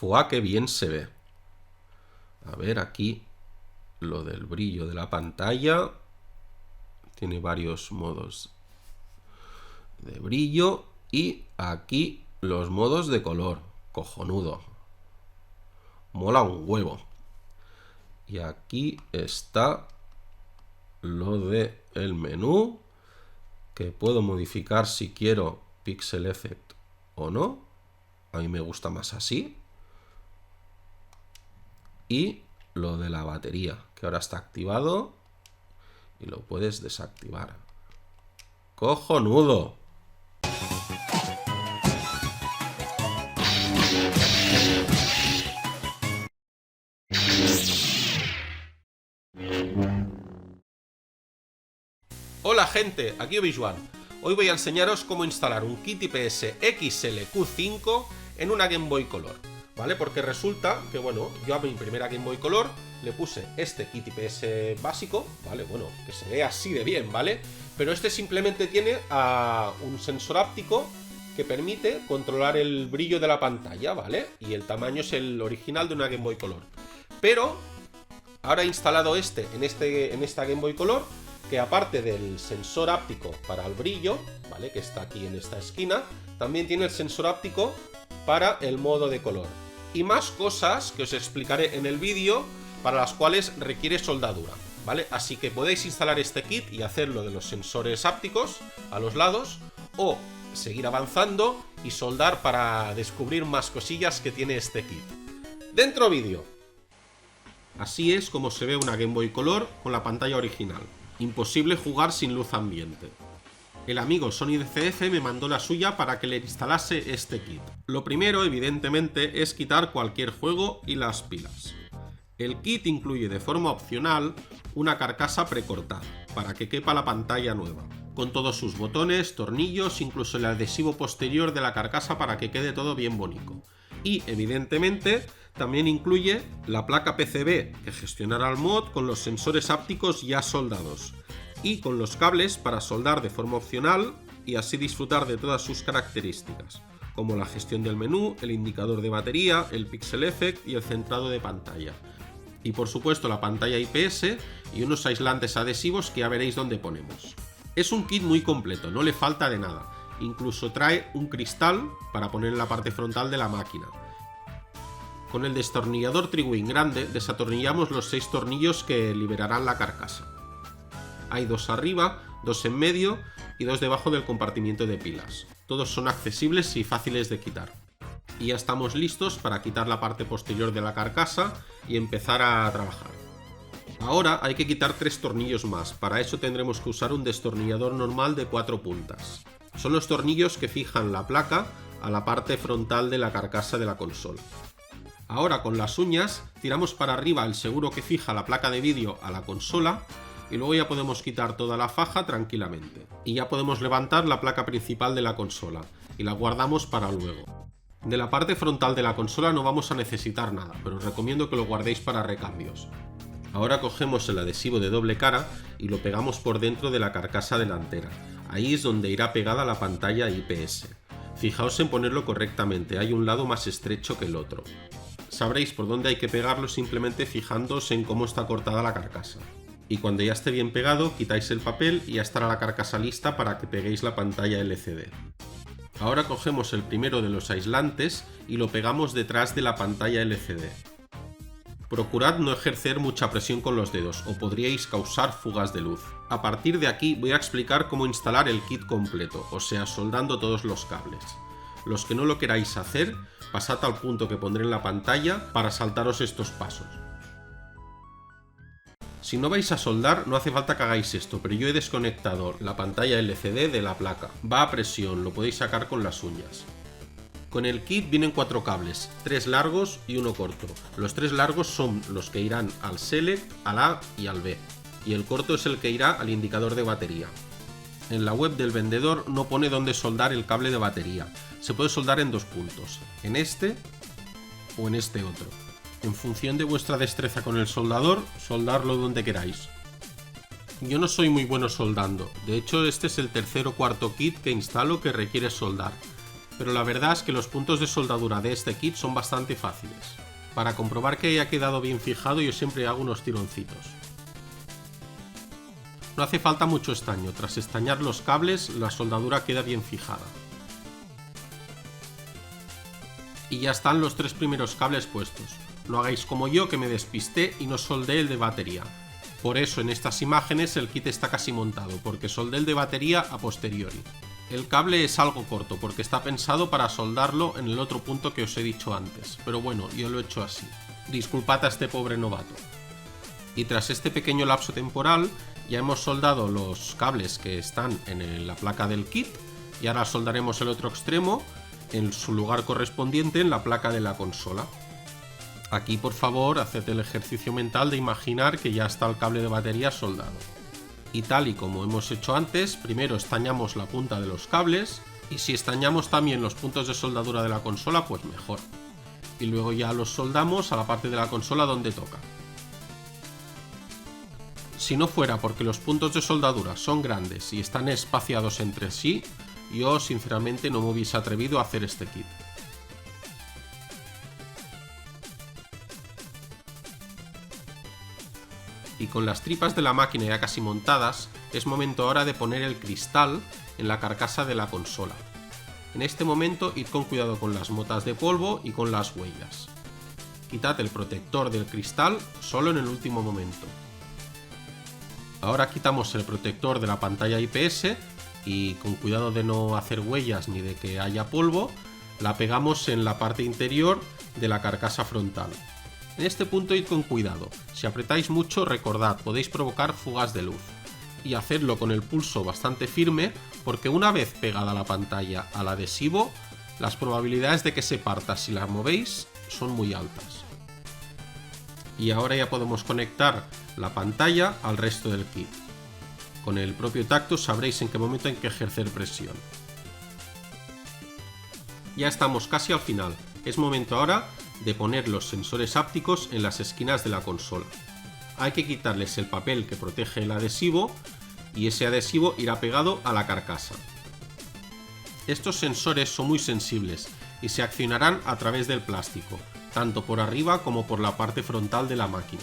¡Fua, qué bien se ve! A ver, aquí lo del brillo de la pantalla. Tiene varios modos de brillo. Y aquí los modos de color. Cojonudo. Mola un huevo. Y aquí está lo de el menú, que puedo modificar si quiero Pixel Effect o no. A mí me gusta más así. Y lo de la batería, que ahora está activado y lo puedes desactivar. ¡Cojonudo! Hola gente, aquí Obi-Wan. Hoy voy a enseñaros cómo instalar un kit IPS XLQ5 en una Game Boy Color, ¿vale? Porque resulta que, bueno, yo a mi primera Game Boy Color le puse este kit IPS básico, ¿vale? Bueno, que se ve así de bien, ¿vale? Pero este simplemente tiene un sensor áptico que permite controlar el brillo de la pantalla, ¿vale? Y el tamaño es el original de una Game Boy Color. Pero ahora he instalado en esta Game Boy Color, que aparte del sensor áptico para el brillo, ¿vale? Que está aquí en esta esquina, también tiene el sensor áptico para el modo de color. Y más cosas que os explicaré en el vídeo, para las cuales requiere soldadura, ¿vale? Así que podéis instalar este kit y hacerlo de los sensores ápticos a los lados, o seguir avanzando y soldar para descubrir más cosillas que tiene este kit. ¡Dentro vídeo! Así es como se ve una Game Boy Color con la pantalla original. Imposible jugar sin luz ambiente. El amigo Sony DCF me mandó la suya para que le instalase este kit. Lo primero, evidentemente, es quitar cualquier juego y las pilas. El kit incluye de forma opcional una carcasa precortada, para que quepa la pantalla nueva, con todos sus botones, tornillos, incluso el adhesivo posterior de la carcasa para que quede todo bien bonito. Y, evidentemente, también incluye la placa PCB que gestionará el mod con los sensores ápticos ya soldados y con los cables para soldar de forma opcional y así disfrutar de todas sus características, como la gestión del menú, el indicador de batería, el Pixel Effect y el centrado de pantalla. Y por supuesto la pantalla IPS y unos aislantes adhesivos que ya veréis dónde ponemos. Es un kit muy completo, no le falta de nada. Incluso trae un cristal para poner en la parte frontal de la máquina. Con el destornillador Triwin grande desatornillamos los 6 tornillos que liberarán la carcasa. Hay 2 arriba, 2 en medio y 2 debajo del compartimiento de pilas. Todos son accesibles y fáciles de quitar. Y ya estamos listos para quitar la parte posterior de la carcasa y empezar a trabajar. Ahora hay que quitar 3 tornillos más, para eso tendremos que usar un destornillador normal de 4 puntas. Son los tornillos que fijan la placa a la parte frontal de la carcasa de la consola. Ahora con las uñas tiramos para arriba el seguro que fija la placa de vídeo a la consola y luego ya podemos quitar toda la faja tranquilamente. Y ya podemos levantar la placa principal de la consola y la guardamos para luego. De la parte frontal de la consola no vamos a necesitar nada, pero os recomiendo que lo guardéis para recambios. Ahora cogemos el adhesivo de doble cara y lo pegamos por dentro de la carcasa delantera. Ahí es donde irá pegada la pantalla IPS. Fijaos en ponerlo correctamente, hay un lado más estrecho que el otro. Sabréis por dónde hay que pegarlo simplemente fijándoos en cómo está cortada la carcasa. Y cuando ya esté bien pegado, quitáis el papel y ya estará la carcasa lista para que peguéis la pantalla LCD. Ahora cogemos el primero de los aislantes y lo pegamos detrás de la pantalla LCD. Procurad no ejercer mucha presión con los dedos o podríais causar fugas de luz. A partir de aquí voy a explicar cómo instalar el kit completo, o sea, soldando todos los cables. Los que no lo queráis hacer, pasad al punto que pondré en la pantalla para saltaros estos pasos. Si no vais a soldar, no hace falta que hagáis esto, pero yo he desconectado la pantalla LCD de la placa. Va a presión, lo podéis sacar con las uñas. Con el kit vienen 4 cables, 3 largos y 1 corto. Los 3 largos son los que irán al Select, al A y al B, y el corto es el que irá al indicador de batería. En la web del vendedor no pone dónde soldar el cable de batería. Se puede soldar en 2 puntos, en este o en este otro. En función de vuestra destreza con el soldador, soldarlo donde queráis. Yo no soy muy bueno soldando, de hecho este es el tercer o cuarto kit que instalo que requiere soldar. pero la verdad es que los puntos de soldadura de este kit son bastante fáciles. Para comprobar que haya quedado bien fijado, yo siempre hago unos tironcitos. No hace falta mucho estaño, tras estañar los cables la soldadura queda bien fijada. Y ya están los 3 primeros cables puestos. No hagáis como yo, que me despisté y no soldé el de batería. Por eso en estas imágenes el kit está casi montado, porque soldé el de batería a posteriori. El cable es algo corto porque está pensado para soldarlo en el otro punto que os he dicho antes, pero bueno, yo lo he hecho así. Disculpad a este pobre novato. Y tras este pequeño lapso temporal ya hemos soldado los cables que están en la placa del kit y ahora soldaremos el otro extremo en su lugar correspondiente en la placa de la consola. Aquí por favor haced el ejercicio mental de imaginar que ya está el cable de batería soldado. Y tal y como hemos hecho antes, primero estañamos la punta de los cables y si estañamos también los puntos de soldadura de la consola, pues mejor. Y luego ya los soldamos a la parte de la consola donde toca. Si no fuera porque los puntos de soldadura son grandes y están espaciados entre sí, yo sinceramente no me hubiese atrevido a hacer este kit. Y con las tripas de la máquina ya casi montadas, es momento ahora de poner el cristal en la carcasa de la consola. En este momento id con cuidado con las motas de polvo y con las huellas. Quitad el protector del cristal solo en el último momento. Ahora quitamos el protector de la pantalla IPS y con cuidado de no hacer huellas ni de que haya polvo, la pegamos en la parte interior de la carcasa frontal. En este punto id con cuidado, si apretáis mucho recordad, podéis provocar fugas de luz. Y hacedlo con el pulso bastante firme porque una vez pegada la pantalla al adhesivo, las probabilidades de que se parta si la movéis son muy altas. Y ahora ya podemos conectar la pantalla al resto del kit. Con el propio tacto sabréis en qué momento hay que ejercer presión. Ya estamos casi al final, es momento ahora de poner los sensores ápticos en las esquinas de la consola. Hay que quitarles el papel que protege el adhesivo y ese adhesivo irá pegado a la carcasa. Estos sensores son muy sensibles y se accionarán a través del plástico, tanto por arriba como por la parte frontal de la máquina.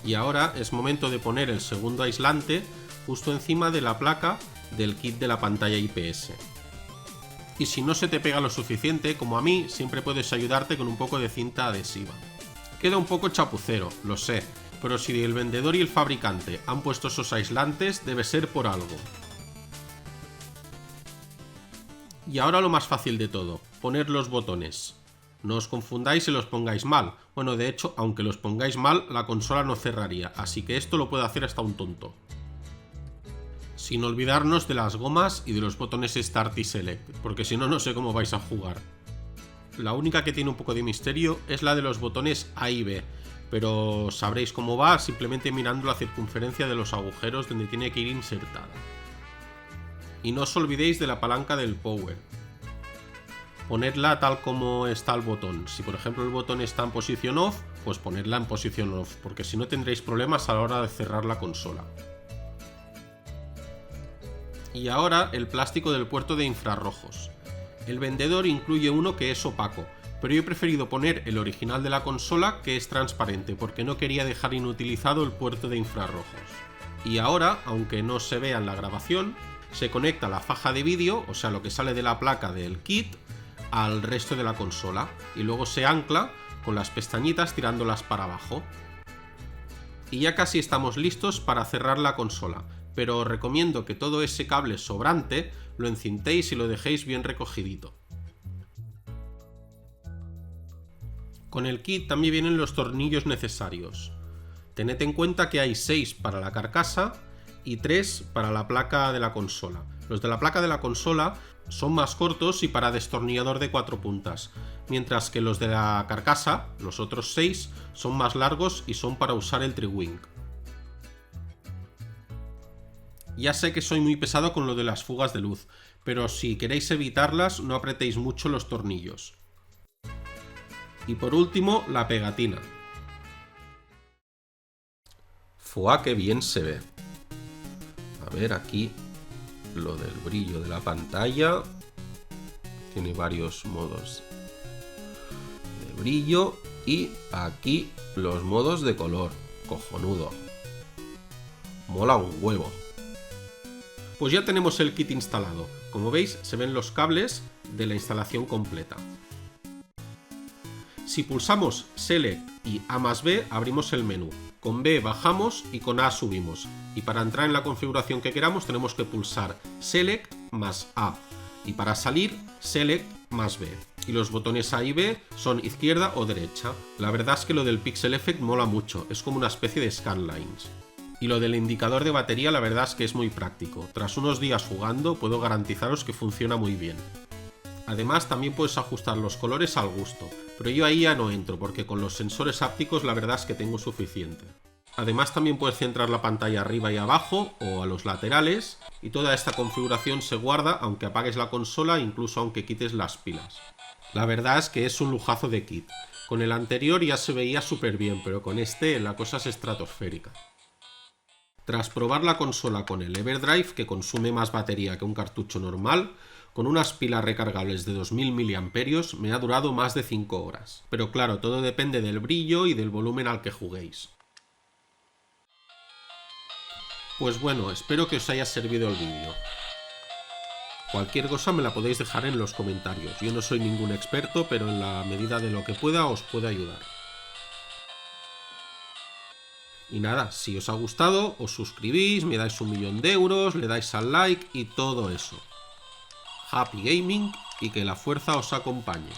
Y ahora es momento de poner el segundo aislante justo encima de la placa del kit de la pantalla IPS. Y si no se te pega lo suficiente, como a mí, siempre puedes ayudarte con un poco de cinta adhesiva. Queda un poco chapucero, lo sé, pero si el vendedor y el fabricante han puesto esos aislantes, debe ser por algo. Y ahora lo más fácil de todo, poner los botones. No os confundáis y los pongáis mal. Bueno, de hecho, aunque los pongáis mal, la consola no cerraría, así que esto lo puede hacer hasta un tonto. Sin olvidarnos de las gomas y de los botones Start y Select, porque si no, no sé cómo vais a jugar. La única que tiene un poco de misterio es la de los botones A y B, pero sabréis cómo va simplemente mirando la circunferencia de los agujeros donde tiene que ir insertada. Y no os olvidéis de la palanca del Power. Ponerla tal como está el botón. Si por ejemplo el botón está en posición off, pues ponerla en posición off, porque si no tendréis problemas a la hora de cerrar la consola. Y ahora el plástico del puerto de infrarrojos. El vendedor incluye uno que es opaco, pero yo he preferido poner el original de la consola que es transparente porque no quería dejar inutilizado el puerto de infrarrojos. Y ahora, aunque no se vea en la grabación, se conecta la faja de vídeo, o sea lo que sale de la placa del kit, al resto de la consola y luego se ancla con las pestañitas tirándolas para abajo. Y ya casi estamos listos para cerrar la consola, pero os recomiendo que todo ese cable sobrante lo encintéis y lo dejéis bien recogidito. Con el kit también vienen los tornillos necesarios. Tened en cuenta que hay 6 para la carcasa y 3 para la placa de la consola. Los de la placa de la consola son más cortos y para destornillador de 4 puntas, mientras que los de la carcasa, los otros 6, son más largos y son para usar el Tri-Wing. Ya sé que soy muy pesado con lo de las fugas de luz, pero si queréis evitarlas no apretéis mucho los tornillos. Y por último, la pegatina. ¡Fua, qué bien se ve! A ver aquí lo del brillo de la pantalla. Tiene varios modos de brillo y aquí los modos de color. Cojonudo. Mola un huevo. Pues ya tenemos el kit instalado. Como veis, se ven los cables de la instalación completa. Si pulsamos Select y A más B, abrimos el menú. Con B bajamos y con A subimos. Y para entrar en la configuración que queramos tenemos que pulsar Select más A. Y para salir, Select más B. Y los botones A y B son izquierda o derecha. La verdad es que lo del Pixel Effect mola mucho, es como una especie de scanlines. Y lo del indicador de batería la verdad es que es muy práctico. Tras unos días jugando puedo garantizaros que funciona muy bien. Además también puedes ajustar los colores al gusto, pero yo ahí ya no entro porque con los sensores ápticos la verdad es que tengo suficiente. Además también puedes centrar la pantalla arriba y abajo o a los laterales y toda esta configuración se guarda aunque apagues la consola, incluso aunque quites las pilas. La verdad es que es un lujazo de kit. Con el anterior ya se veía súper bien, pero con este la cosa es estratosférica. Tras probar la consola con el Everdrive, que consume más batería que un cartucho normal, con unas pilas recargables de 2000 mAh me ha durado más de 5 horas. Pero claro, todo depende del brillo y del volumen al que juguéis. Pues bueno, espero que os haya servido el vídeo. Cualquier cosa me la podéis dejar en los comentarios. Yo no soy ningún experto, pero en la medida de lo que pueda os puedo ayudar. Y nada, si os ha gustado, os suscribís, me dais 1.000.000 de euros, le dais al like y todo eso. Happy Gaming y que la fuerza os acompañe.